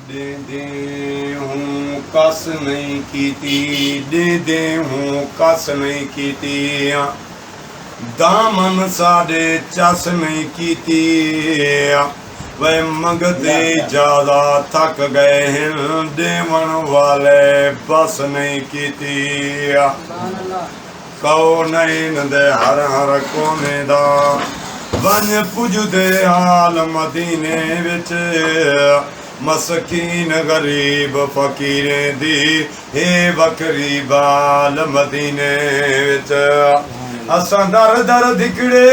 दे हूँ कस नहीं कीती, दे हूँ कस नहीं कीती, दामन साडे चस नहीं कीती, वे मंगते ज्यादा थक गए हैं, देवन वाले बस नहीं कीती। कहो नहीं दे हर हर कोने दा बन पुजदे हाल मदीने विच, मसकीन गरीब फकीरें दी हे बकरी बाल मदीने विच। असां दर दर दिकड़े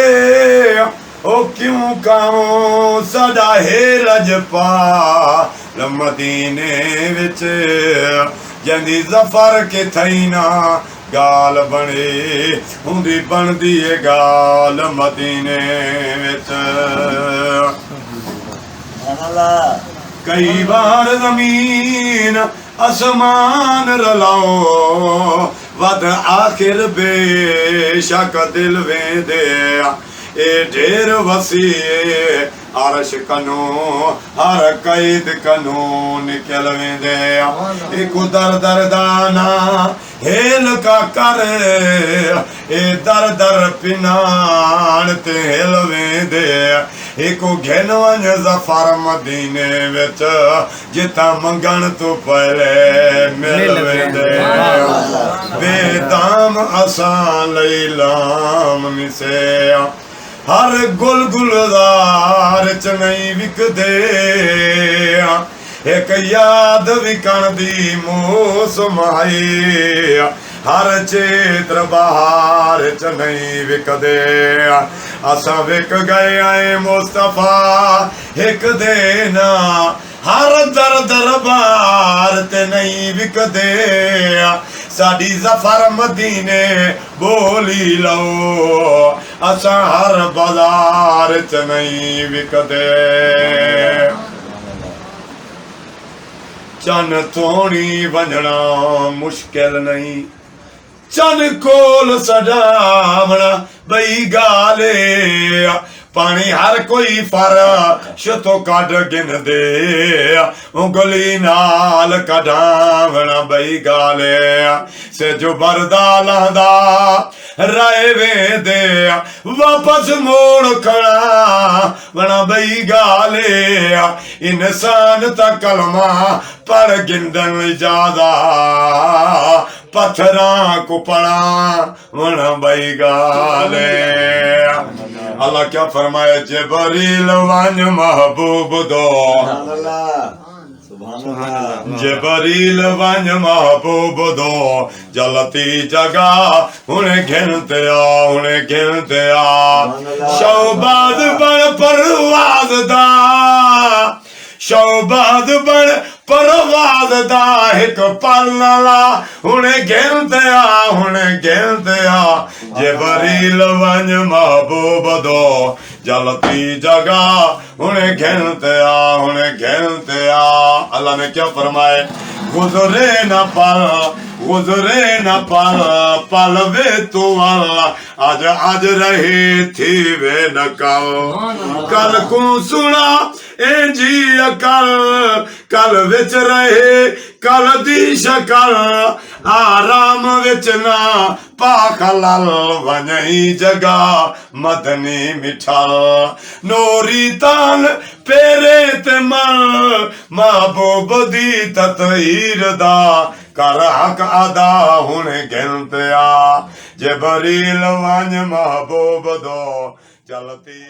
ओ क्यों काओ साडा हे लजपाल मदीने विच, जंदी ज़फर के थई ना गाल बने हुंदी बनदी ए गाल मदीने विच। कई बार जमीन आसमान रलाओ वद आखिर बेशक दिल वेंदे, ए ढेर वसी अर्श कनो हर कैद कनो निकल वेंदे। एक दर दर दाना हेल का कर ए दर दर पिनान ते हेल वेंदे। एको घेन वंज ज़फर मदीने विच, जिथा मंगण तो पहले मिल वेंदे। बेदाम असां लई लाम मिसे, हर गुल गुलजार च नहीं विकदे, एक याद विकण दी मौसम आई, हर चेत्र बहार च नहीं विकदे। असां विक गए आए मुस्तफा एक देना, हर दर दरबार ते नहीं विकदे। साडी ज़फर मदीने बोली लो, असां हर बाजार च नहीं विकदे। चन तोड़ी वंजना मुश्किल नहीं, चन कोल सजावना बई गाले, पानी हर कोई फर्श तो कढ गिन दे, उंगली नाल कढावना बई गाले। से जो बरदा लांदा राए वेंदे, वापस मोड़ खड़ा वना बई गाले। इंसान ता कलमा पढ़ गिंदन ज्यादा, पत्थरां को पढ़ा वना बई गाले। अल्लाह क्या फरमाए, जबरील वन महबूब दो, जबरील वन महबूब दो, जलती जगह हुने घिनते आ, हुने घिनते आ। शौबाद बन परवाज दा, शौबाद बन परवाज दा एक पल नाला हुने घिनते आ, हुने घिनते आ। जबरील वन महबूब दो, जलती जगह हुने घिनते आ, हुने घिनते आ। अल्लाह ने क्या फरमाए, गुजरे न पल, गुजरे न पल, पल वे तो अल्लाह आज आज रहे थी वे न कल। कल को सुना ए जी अकल, कल विच रहे कल दी शकल, आराम विच ना पाखलल वनई जगह मदनी मिठल। नूरी तान पेरे ते मल, महबूब दी ततहीर दा कर हक अदा हुने गिनते आ। जबरील वन महबूब दो, चलती